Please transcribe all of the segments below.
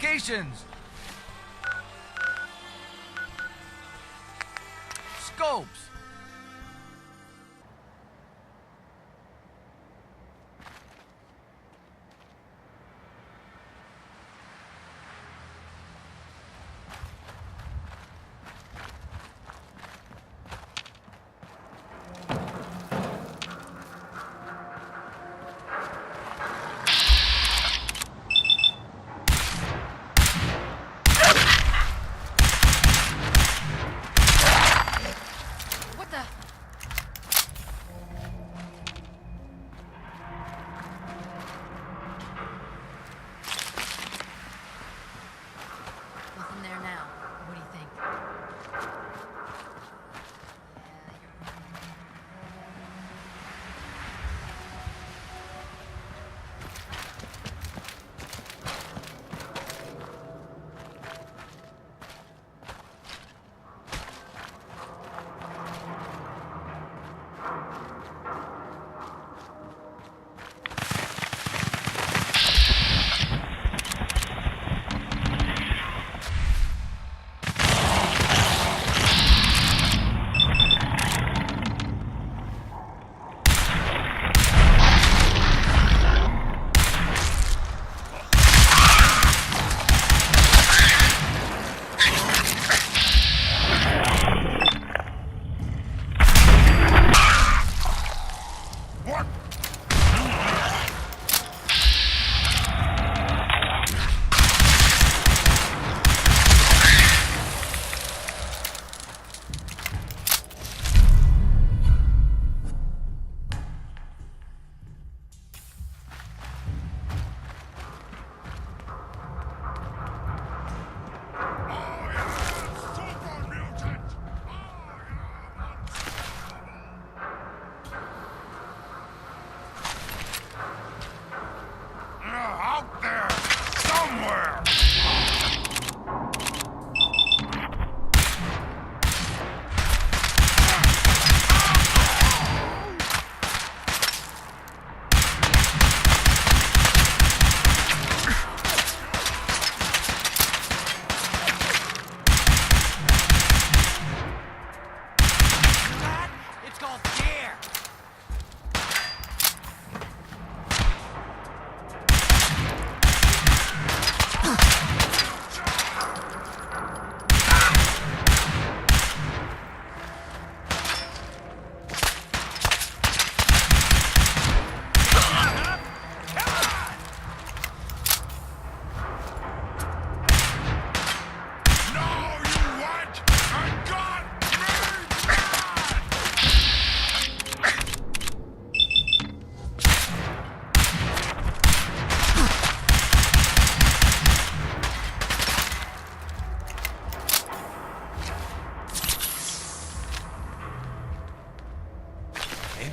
Investigations! Scopes!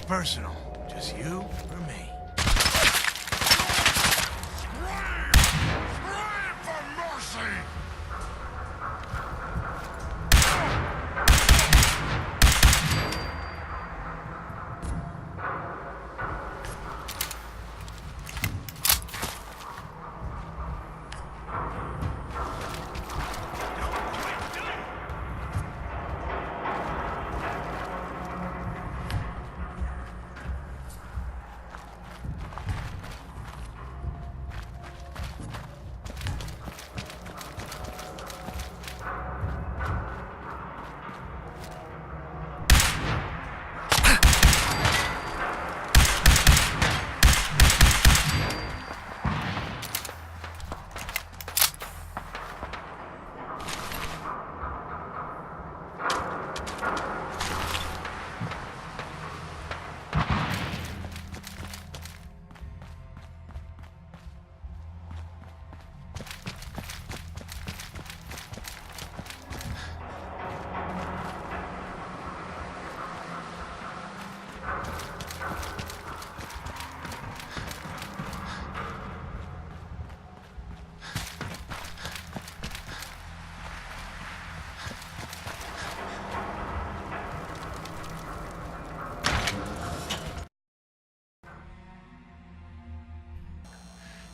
Personal. Just you or me. Scream! Scream for mercy!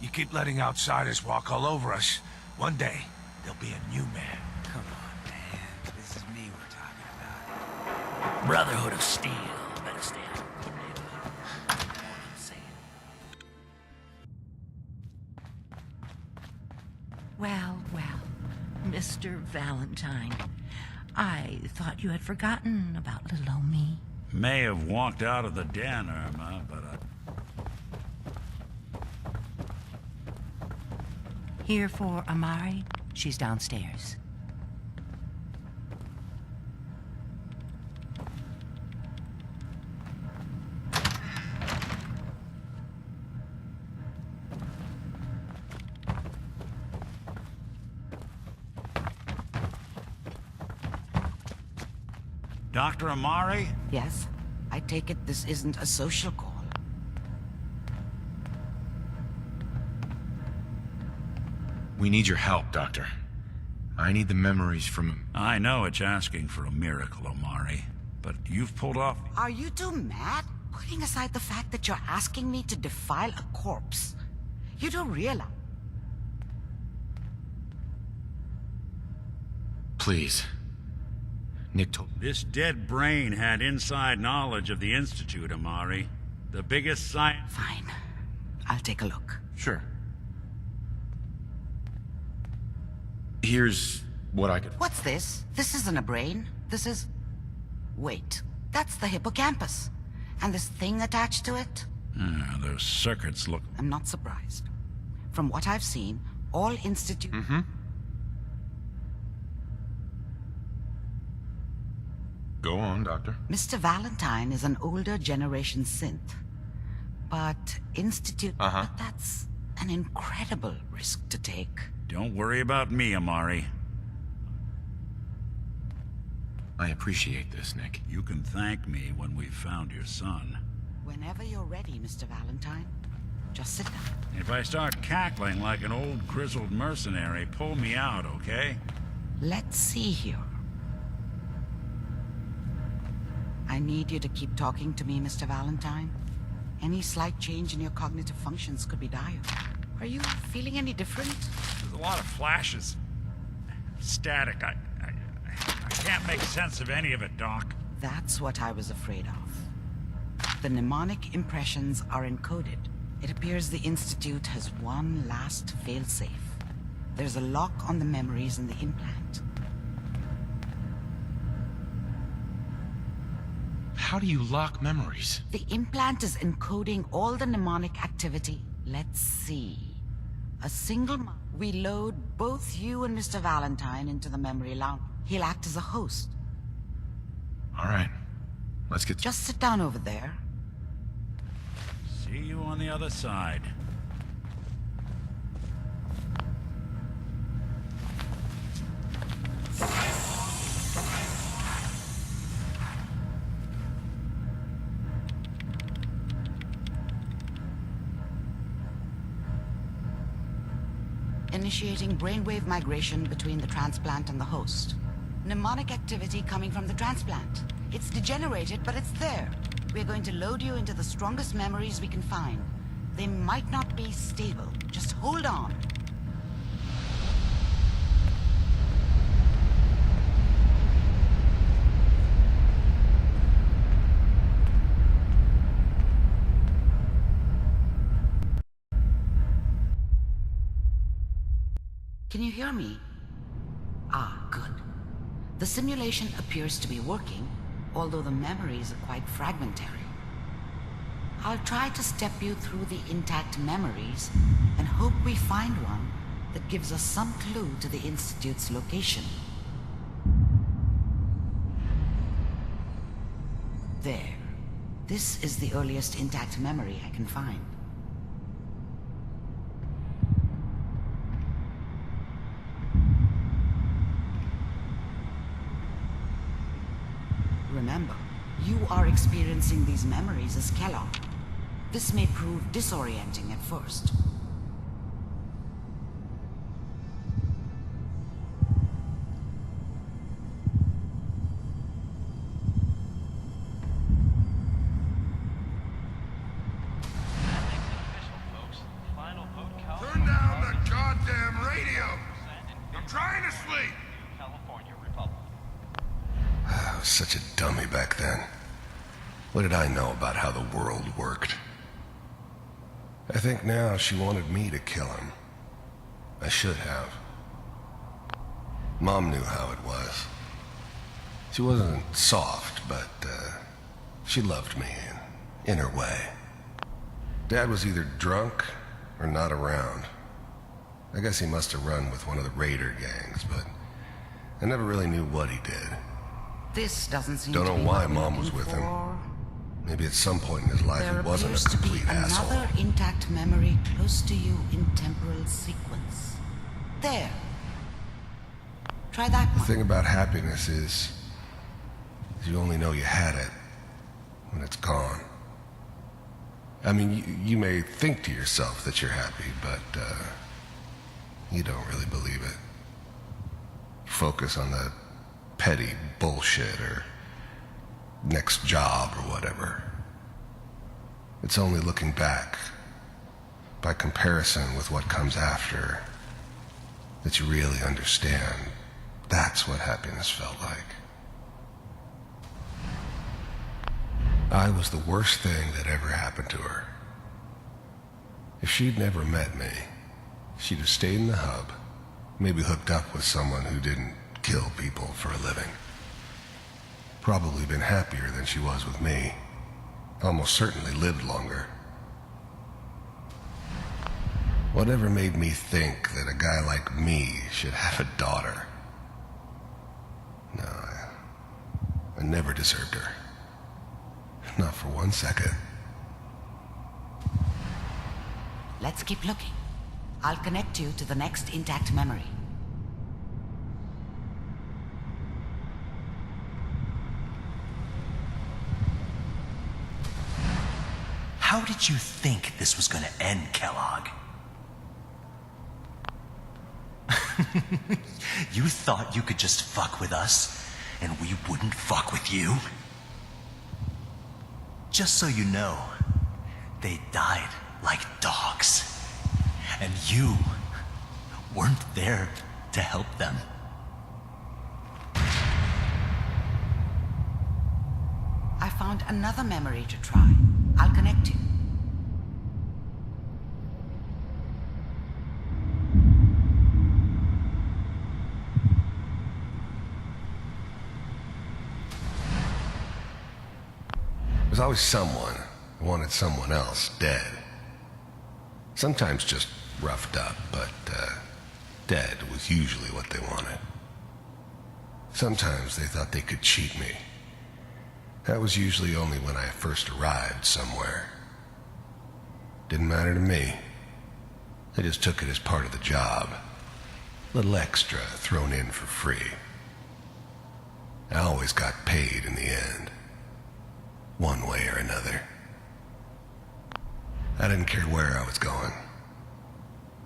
You keep letting outsiders walk all over us. One day, there'll be a new man. Come on, man. This is me we're talking about. Brotherhood of Steel. Better stay out of the neighborhood. You know what I'm saying? Well, Mr. Valentine, I thought you had forgotten about little old me. May have walked out of the den, Irma, but Here for Amari. She's downstairs. Dr. Amari? Yes? I take it this isn't a social call. We need your help, Doctor. I need the memories from... I know it's asking for a miracle, Amari, but you've pulled off... Are you two mad? Putting aside the fact that you're asking me to defile a corpse, you don't realize... Please. Nick told... This dead brain had inside knowledge of the Institute, Amari. The biggest science... Fine. I'll take a look. Sure. Here's what I could... What's this? This isn't a brain. This is... Wait. That's the hippocampus. And this thing attached to it? Those circuits look... I'm not surprised. From what I've seen, all institute... Go on, Doctor. Mr. Valentine is an older generation synth. But Institute... But that's an incredible risk to take. Don't worry about me, Amari. I appreciate this, Nick. You can thank me when we've found your son. Whenever you're ready, Mr. Valentine. Just sit down. If I start cackling like an old grizzled mercenary, pull me out, okay? Let's see here. I need you to keep talking to me, Mr. Valentine. Any slight change in your cognitive functions could be dire. Are you feeling any different? There's a lot of flashes. Static. I can't make sense of any of it, Doc. That's what I was afraid of. The mnemonic impressions are encoded. It appears the Institute has one last failsafe. There's a lock on the memories in the implant. How do you lock memories? The implant is encoding all the mnemonic activity. Let's see. A single we load both you and Mr. Valentine into the memory lounge. He'll act as a host. All right. Let's get... Just sit down over there. See you on the other side. Initiating brainwave migration between the transplant and the host. Mnemonic activity coming from the transplant. It's degenerated, but it's there. We're going to load you into the strongest memories we can find. They might not be stable. Just hold on. Can you hear me? Ah, good. The simulation appears to be working, although the memories are quite fragmentary. I'll try to step you through the intact memories and hope we find one that gives us some clue to the Institute's location. There. This is the earliest intact memory I can find. Remember, you are experiencing these memories as Kellog. This may prove disorienting at first. Turn down the goddamn radio! trying to sleep! California Republic. I was such a dummy back then. What did I know about how the world worked? I think now she wanted me to kill him. I should have. Mom knew how it was. She wasn't soft, but she loved me in her way. Dad was either drunk or not around. I guess he must have run with one of the raider gangs, but I never really knew what he did. This doesn't seem Don't to know be why what we're Mom was looking with him. for. Maybe at some point in his life There he wasn't appears a to be complete asshole. another intact memory close to you in temporal sequence. There. Try that The one. thing about happiness is you only know you had it when it's gone. I mean, you may think to yourself that you're happy, but you don't really believe it. Focus on the petty bullshit or next job or whatever. It's only looking back, by comparison with what comes after, that you really understand that's what happiness felt like. I was the worst thing that ever happened to her. If she'd never met me, she'd have stayed in the hub, maybe hooked up with someone who didn't kill people for a living. Probably been happier than she was with me. Almost certainly lived longer. Whatever made me think that a guy like me should have a daughter? No, I never deserved her. Not for 1 second. Let's keep looking. I'll connect you to the next intact memory. How did you think this was gonna end, Kellogg? You thought you could just fuck with us, and we wouldn't fuck with you? Just so you know, they died like dogs. And you weren't there to help them. I found another memory to try. I'll connect you. There's always someone who wanted someone else dead. Sometimes just roughed up, but dead was usually what they wanted. Sometimes they thought they could cheat me. That was usually only when I first arrived somewhere. Didn't matter to me. I just took it as part of the job. A little extra thrown in for free. I always got paid in the end. One way or another. I didn't care where I was going.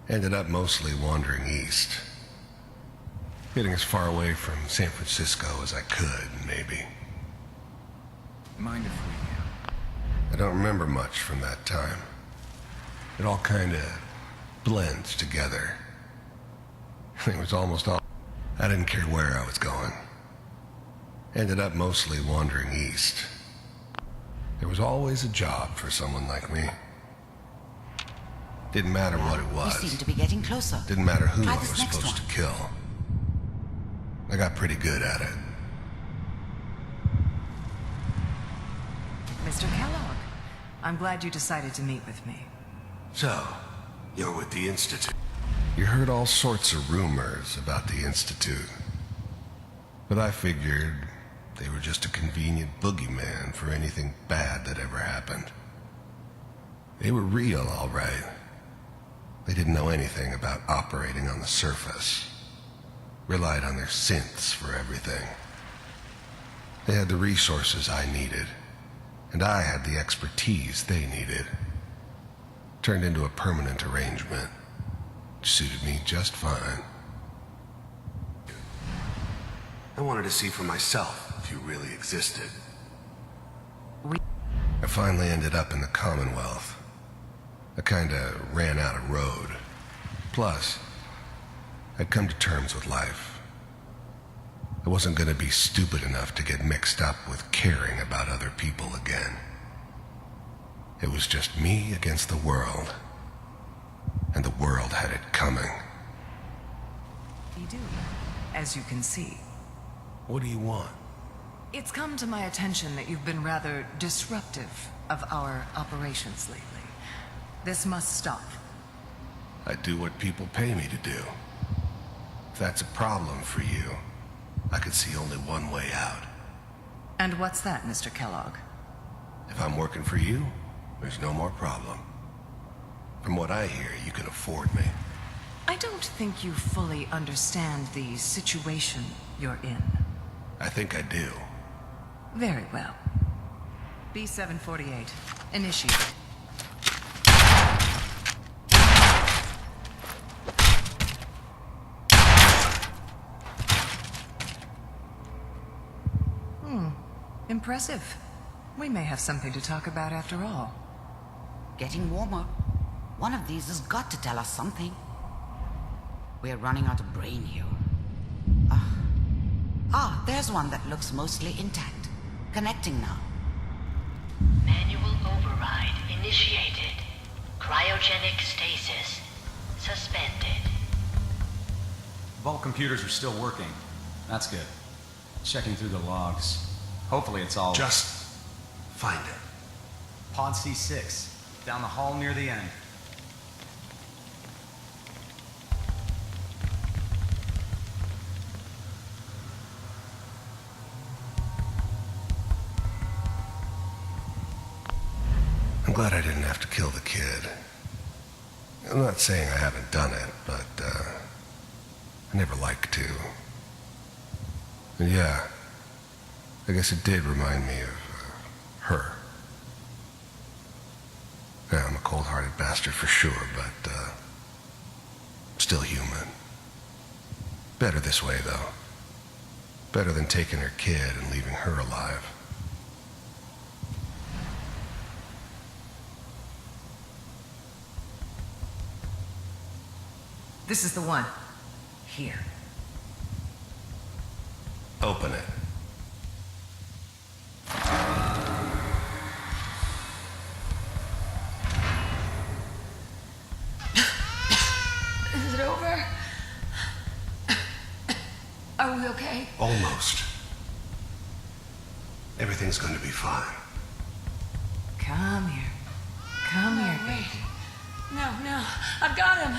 Ended up mostly wandering east. Getting as far away from San Francisco as I could, maybe. Mind if we... I don't remember much from that time. It all kinda blends together. It was almost all... I didn't care where I was going. Ended up mostly wandering east. There was always a job for someone like me. Didn't matter what it was. We seem to be getting closer. Didn't matter who Try I this was next supposed one. to kill. I got pretty good at it. Mr. Kellogg, I'm glad you decided to meet with me. So, you're with the Institute. You heard all sorts of rumors about the Institute. But I figured they were just a convenient boogeyman for anything bad that ever happened. They were real, all right. They didn't know anything about operating on the surface. Relied on their synths for everything. They had the resources I needed, and I had the expertise they needed. Turned into a permanent arrangement, which suited me just fine. I wanted to see for myself if you really existed. I finally ended up in the Commonwealth. I kinda ran out of road. Plus, I'd come to terms with life. I wasn't gonna be stupid enough to get mixed up with caring about other people again. It was just me against the world, and the world had it coming. You do, as you can see. What do you want? It's come to my attention that you've been rather disruptive of our operations lately. This must stop. I do what people pay me to do. If that's a problem for you, I could see only one way out. And what's that, Mr. Kellogg? If I'm working for you, there's no more problem. From what I hear, you can afford me. I don't think you fully understand the situation you're in. I think I do. Very well. B-748, initiate. Impressive. We may have something to talk about after all. Getting warmer. One of these has got to tell us something. We're running out of brain here. There's one that looks mostly intact. Connecting now. Manual override initiated. Cryogenic stasis suspended. Vault computers are still working. That's good. Checking through the logs. Hopefully it's all... Just find it. Pod C6, down the hall near the end. I'm glad I didn't have to kill the kid. I'm not saying I haven't done it, but, I never liked to. And yeah, I guess it did remind me of, her. Yeah, I'm a cold-hearted bastard for sure, but, still human. Better this way, though. Better than taking her kid and leaving her alive. This is the one. Here. Open it. Is it over? Are we okay? Almost. Everything's going to be fine. Come here. Come here, baby. No. I've got him.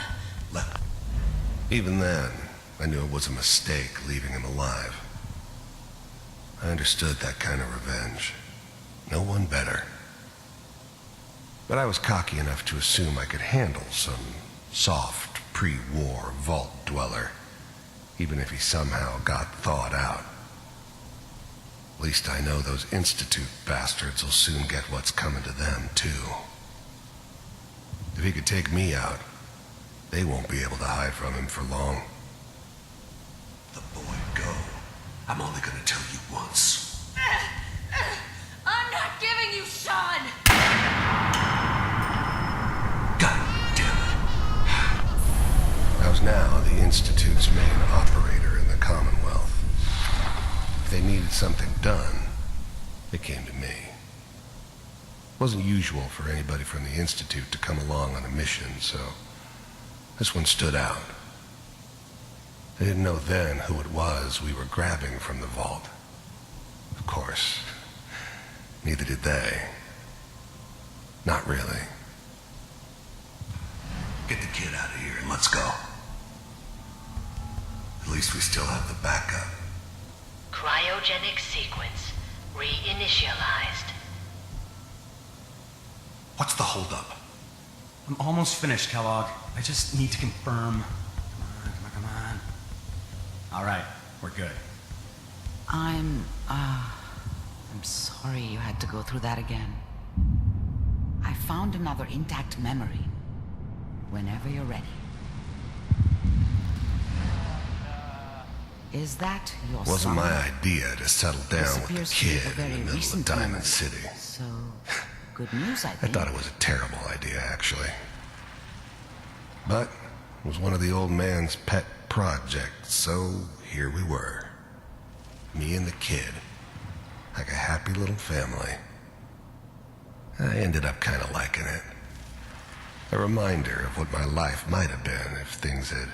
Even then, I knew it was a mistake leaving him alive. I understood that kind of revenge. No one better. But I was cocky enough to assume I could handle some soft, pre-war vault dweller, even if he somehow got thawed out. At least I know those Institute bastards will soon get what's coming to them, too. If he could take me out, they won't be able to hide from him for long. The boy, go. I'm only gonna tell you once. I'm not giving you Sean! God damn it. I was now the Institute's main operator in the Commonwealth. If they needed something done, they came to me. It wasn't usual for anybody from the Institute to come along on a mission, so this one stood out. I didn't know then who it was we were grabbing from the vault. Of course, neither did they. Not really. Get the kid out of here and let's go. At least we still have the backup. Cryogenic sequence reinitialized. What's the holdup? I'm almost finished, Kellogg. I just need to confirm. Come on. All right, we're good. I'm sorry you had to go through that again. I found another intact memory. Whenever you're ready. Is that your Wasn't son? my idea to settle This down with a appears to be kid a in very the middle of recent Diamond memory. City. So, good news, I I think. thought it was a terrible idea, actually. But it was one of the old man's pet project, so here we were. Me and the kid, like a happy little family. I ended up kind of liking it. A reminder of what my life might have been if things had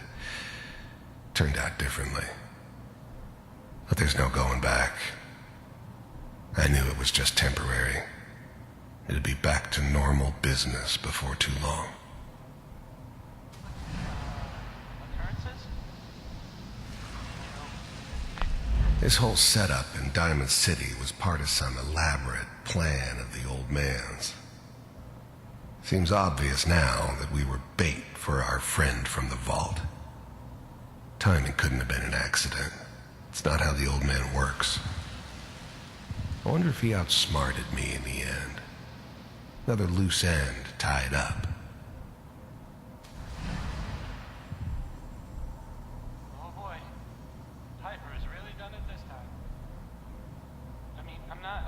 turned out differently. But there's no going back. I knew it was just temporary. It'd be back to normal business before too long. This whole setup in Diamond City was part of some elaborate plan of the old man's. Seems obvious now that we were bait for our friend from the vault. Timing couldn't have been an accident. It's not how the old man works. I wonder if he outsmarted me in the end. Another loose end tied up. Oh boy. Piper has really done it this time. I mean, I'm not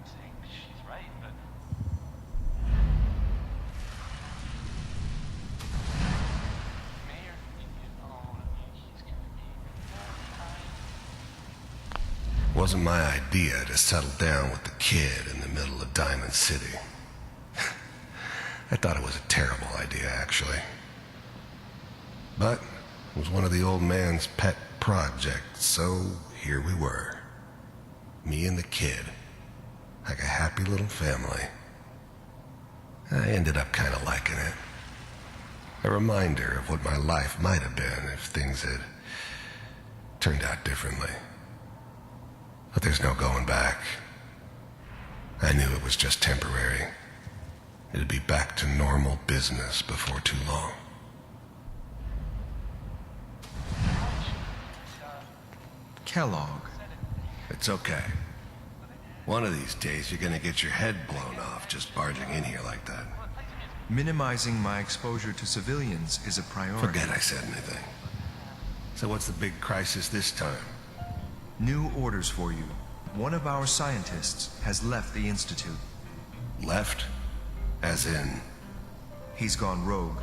saying she's right, but... Mayor, he's gonna be... Wasn't my idea to settle down with the kid in the middle of Diamond City. I thought it was a terrible idea, actually. But it was one of the old man's pet projects, so here we were. Me and the kid, like a happy little family. I ended up kind of liking it. A reminder of what my life might have been if things had turned out differently. But there's no going back. I knew it was just temporary. It'd be back to normal business before too long. Kellogg. It's okay. One of these days you're gonna get your head blown off just barging in here like that. Minimizing my exposure to civilians is a priority. Forget I said anything. So what's the big crisis this time? New orders for you. One of our scientists has left the Institute. Left? As in? He's gone rogue.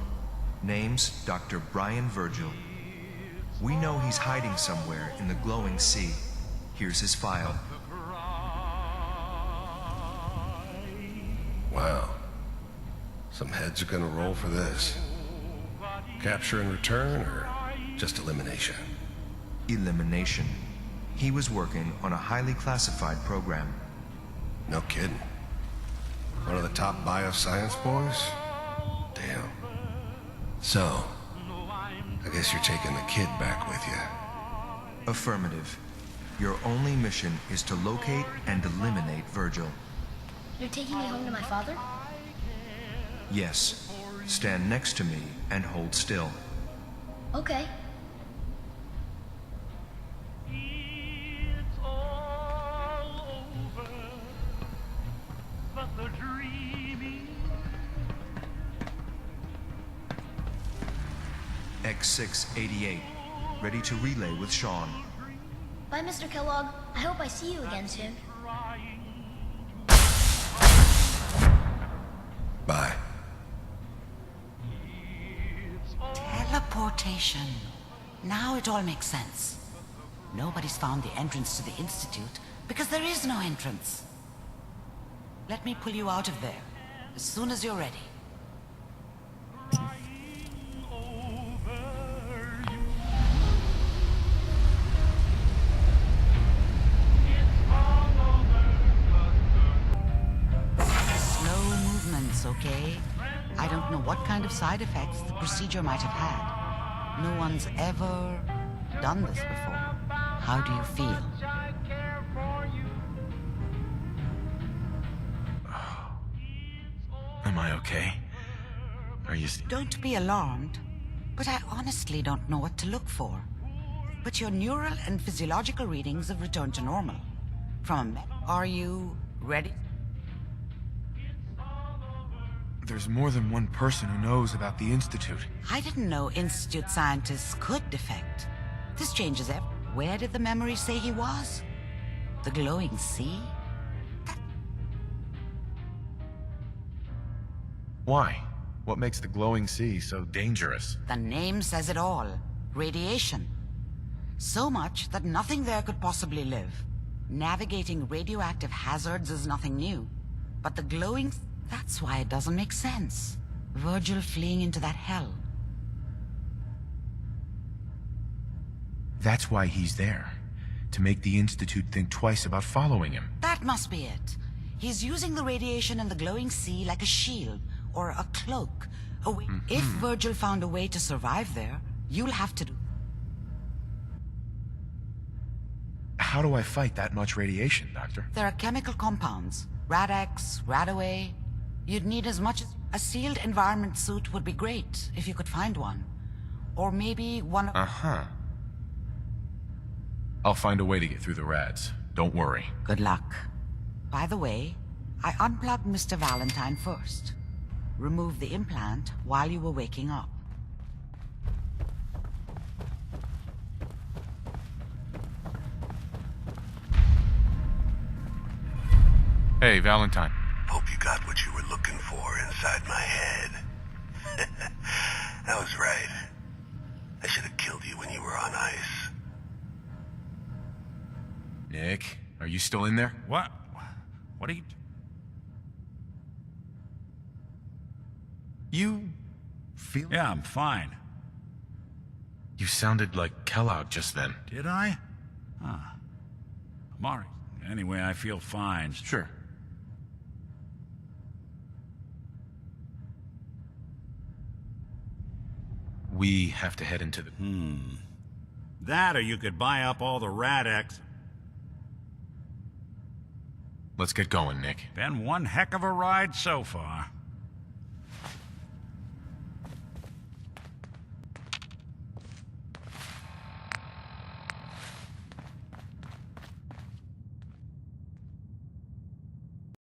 Name's Dr. Brian Virgil. We know he's hiding somewhere in the glowing sea. Here's his file. Wow. Some heads are gonna roll for this. Capture and return, or just elimination? Elimination. He was working on a highly classified program. No kidding. One of the top bioscience boys? Damn. So, I guess you're taking the kid back with you. Affirmative. Your only mission is to locate and eliminate Virgil. You're taking me home to my father? Yes. Stand next to me and hold still. Okay. X688. Ready to relay with Sean. Bye, Mr. Kellogg. I hope I see you again soon. Bye. Teleportation. Now it all makes sense. Nobody's found the entrance to the Institute because there is no entrance. Let me pull you out of there as soon as you're ready. Slow movements, okay? I don't know what kind of side effects the procedure might have had. No one's ever done this before. How do you feel? Am I okay? Are you... Don't be alarmed, but I honestly don't know what to look for. But your neural and physiological readings have returned to normal. Are you ready? There's more than one person who knows about the Institute. I didn't know Institute scientists could defect. This changes everything. Where did the memory say he was? The glowing sea? Why? What makes the glowing sea so dangerous? The name says it all. Radiation. So much that nothing there could possibly live. Navigating radioactive hazards is nothing new. But the glowing... That's why it doesn't make sense. Virgil fleeing into that hell. That's why he's there. To make the Institute think twice about following him. That must be it. He's using the radiation in the glowing sea like a shield, or a cloak. If Virgil found a way to survive there, you'll have to do... How do I fight that much radiation, Doctor? There are chemical compounds. Rad-X, Rad-Away. You'd need as much as... A sealed environment suit would be great, if you could find one. Or maybe one of... I'll find a way to get through the rads. Don't worry. Good luck. By the way, I unplugged Mr. Valentine first. Removed the implant while you were waking up. Hey, Valentine. Hope you got what you were looking for inside my head. I was right. I should have killed you when you were on ice. Nick, are you still in there? What? What are you... You... feel... Yeah, I'm fine. You sounded like Kellogg just then. Did I? Huh. I'm all right. Anyway, I feel fine. Sure. We have to head into the... That or you could buy up all the Rad-X. Let's get going, Nick. Been one heck of a ride so far.